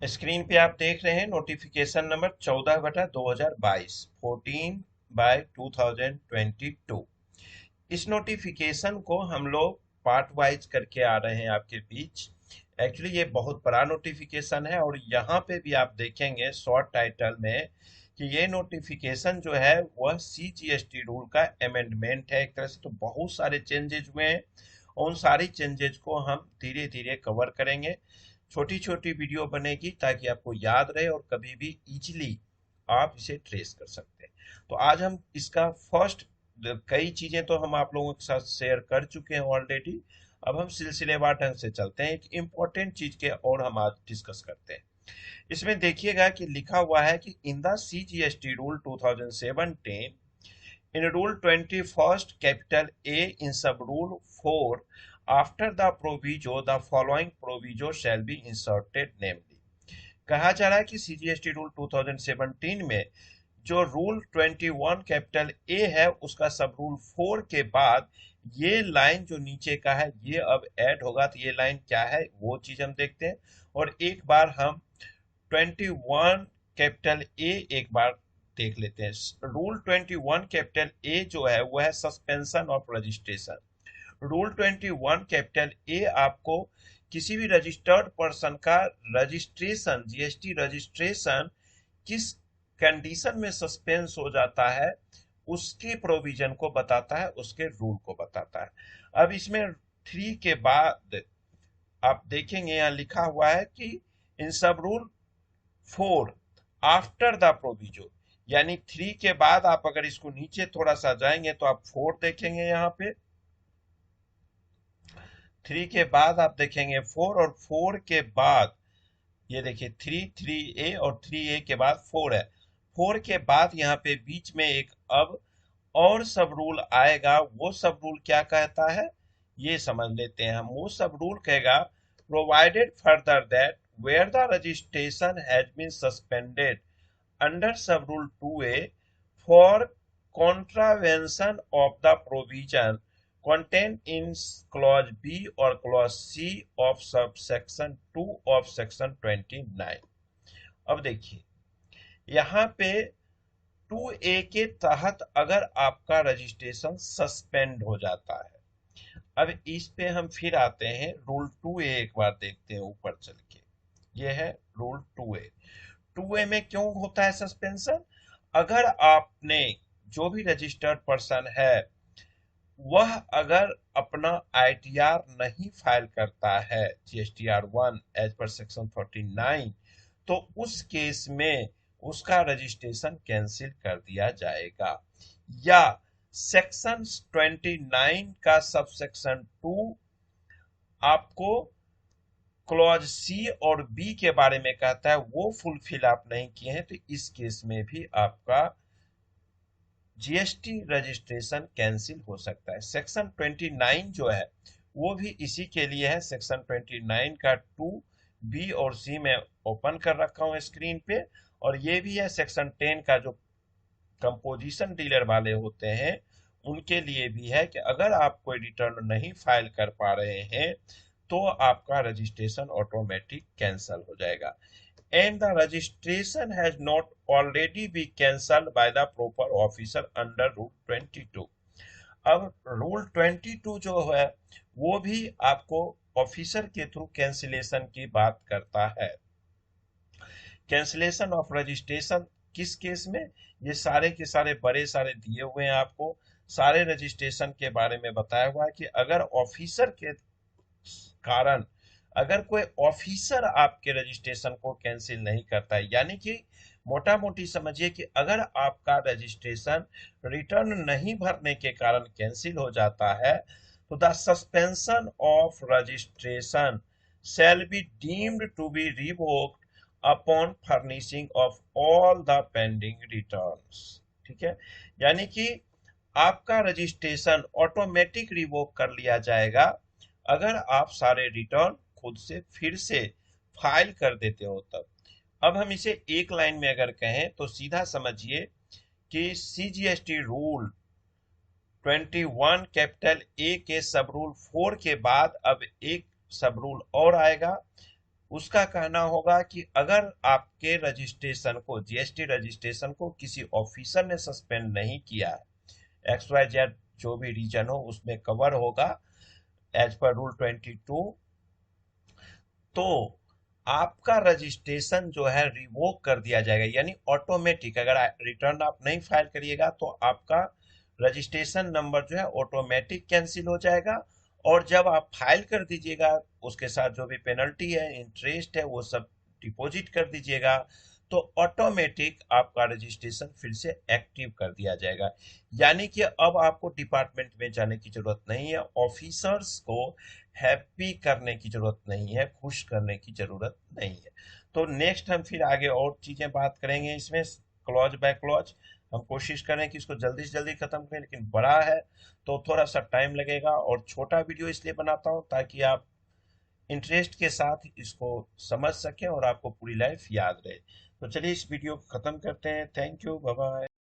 Screen पे आप देख रहे हैं नोटिफिकेशन नंबर 14/2022 14/2022। इस नोटिफिकेशन को हम लोग पार्ट वाइज करके आ रहे हैं आपके बीच। एक्चुअली ये बहुत बड़ा नोटिफिकेशन है और यहाँ पे भी आप देखेंगे शॉर्ट टाइटल में कि ये नोटिफिकेशन जो है वह CGST रूल का अमेंडमेंट है। एक तरह से तो बहुत सारे चेंजेज हुए हैं। उन सारी चेंजेस को हम धीरे धीरे कवर करेंगे। छोटी छोटी वीडियो बनेगी ताकि आपको याद रहे और कभी भी इजीली आप इसे ट्रेस कर सकते हैं। तो आज हम इसका फर्स्ट, कई चीजें तो हम आप लोगों के साथ शेयर कर चुके हैं ऑलरेडी। अब हम सिलसिलेवार ढंग से चलते हैं, एक इम्पोर्टेंट चीज के और हम आज डिस्कस करते हैं। इसमें देखिएगा कि लिखा हुआ है कि in the CGST rule 2017, in Rule 21st, capital A, in sub-rule 4, after the proviso, the following proviso shall be inserted, namely. कहा जा रहा है कि CGST रूल 2017 में जो रूल 21 कैपिटल ए है उसका सब रूल 4 के बाद ये लाइन जो नीचे का है ये अब ऐड होगा। तो ये लाइन क्या है वो चीज हम देखते हैं। और एक बार हम 21 कैपिटल ए एक बार देख लेते हैं। रूल 21 कैपिटल ए जो है वो है suspension of registration. Rule 21 capital A आपको किसी भी रजिस्टर्ड पर्सन का रजिस्ट्रेशन, जीएसटी रजिस्ट्रेशन किस कंडीशन में सस्पेंस हो जाता है उसके प्रोविजन को बताता है, उसके रूल को बताता है। अब इसमें 3 के बाद आप देखेंगे यहाँ लिखा हुआ है कि इन सब रूल 4 आफ्टर द प्रोविजो, यानी 3 के बाद आप अगर इसको नीचे थोड़ा सा जाएंगे तो आप 4 देखेंगे। यहाँ पे 3 के बाद आप देखेंगे 4 और 4 के बाद ये देखिए 3 3A और 3A के बाद 4 है। 4 के बाद यहाँ पे बीच में एक अब और सब रूल आएगा। वो सब रूल क्या कहता है ये समझ लेते हैं हम। वो सब रूल कहेगा provided further that where the registration has been suspended under sub rule 2A for contravention of the provision contained in clause B or clause C of subsection 2 of section 29। अब देखिए यहाँ पे 2A के तहत अगर आपका registration suspend हो जाता है। अब इस पे हम फिर आते हैं, रूल 2A एक बार देखते हैं ऊपर चल के। ये है रूल 2A। 2A में क्यों होता है सस्पेंशन? अगर आपने जो भी रजिस्टर्ड पर्सन है वह अगर अपना ITR नहीं फाइल करता है GSTR1 एज पर सेक्शन 49, तो उस केस में उसका रजिस्ट्रेशन कैंसिल कर दिया जाएगा। या सेक्शन 29 का सब सेक्शन 2 आपको क्लॉज सी और बी के बारे में कहता है, वो फुलफिल आप नहीं किए हैं तो इस केस में भी आपका जीएसटी रजिस्ट्रेशन कैंसिल हो सकता है। सेक्शन 29 जो है वो भी इसी के लिए है। सेक्शन 29 का 2B और C में ओपन कर रखा हूं स्क्रीन पे। और ये भी है सेक्शन 10 का जो कंपोजिशन डीलर वाले होते हैं उनके लिए भी है कि अगर आप कोई रिटर्न नहीं फाइल कर पा रहे हैं तो आपका रजिस्ट्रेशन ऑटोमेटिक कैंसल हो जाएगा। And the registration has not already been cancelled by the proper officer under Rule 22। अब रूल 22 जो है वो भी आपको ऑफिसर के थ्रू कैंसिलेशन की बात करता है। कैंसिलेशन ऑफ रजिस्ट्रेशन किस केस में? ये सारे के सारे बड़े सारे दिए हुए हैं आपको। सारे रजिस्ट्रेशन के बारे में बताया हुआ है कि अगर ऑफिसर के कारण अगर कोई ऑफिसर आपके रजिस्ट्रेशन को कैंसिल नहीं करता है, यानी कि मोटा मोटी समझिए कि अगर आपका रजिस्ट्रेशन रिटर्न नहीं भरने के कारण कैंसिल हो जाता है तो the suspension of registration shall be deemed to be revoked upon furnishing of all the pending returns। ठीक है, यानी कि आपका रजिस्ट्रेशन ऑटोमेटिक रिवोक कर लिया जाएगा अगर आप सारे रिटर्न खुद से फिर से फाइल कर देते हो तब। अब हम इसे एक लाइन में अगर कहें तो सीधा समझिए कि CGST रूल 21 कैपिटल ए के सब रूल 4 के बाद अब एक सब रूल और आएगा। उसका कहना होगा कि अगर आपके रजिस्ट्रेशन को, जीएसटी रजिस्ट्रेशन को किसी ऑफिसर ने सस्पेंड नहीं किया है, एक्स वाई जेड जो भी रीजन हो उसमें कवर होगा एज पर रूल 22, तो आपका रजिस्ट्रेशन जो है रिवोक कर दिया जाएगा। यानी ऑटोमेटिक अगर रिटर्न आप नहीं फाइल करिएगा तो आपका रजिस्ट्रेशन नंबर जो है ऑटोमेटिक कैंसिल हो जाएगा, और जब आप फाइल कर दीजिएगा उसके साथ जो भी पेनल्टी है, इंटरेस्ट है, वो सब डिपॉजिट कर दीजिएगा, तो ऑटोमेटिक आपका रजिस्ट्रेशन फिर से एक्टिव कर दिया जाएगा। यानी कि अब आपको डिपार्टमेंट में जाने की जरूरत नहीं है, ऑफिसर्स को हैप्पी करने की जरूरत नहीं है, खुश करने की जरूरत नहीं है। तो नेक्स्ट हम फिर आगे और चीजें बात करेंगे इसमें, क्लॉज बाय क्लॉज। हम कोशिश करें कि इसको जल्दी से जल्दी खत्म करें, लेकिन बड़ा है तो थोड़ा सा टाइम लगेगा, और छोटा वीडियो इसलिए बनाता हूं ताकि आप इंटरेस्ट के साथ इसको समझ सकें और आपको पूरी लाइफ याद रहे। तो चलिए इस वीडियो को खत्म करते हैं। Thank you, bye bye.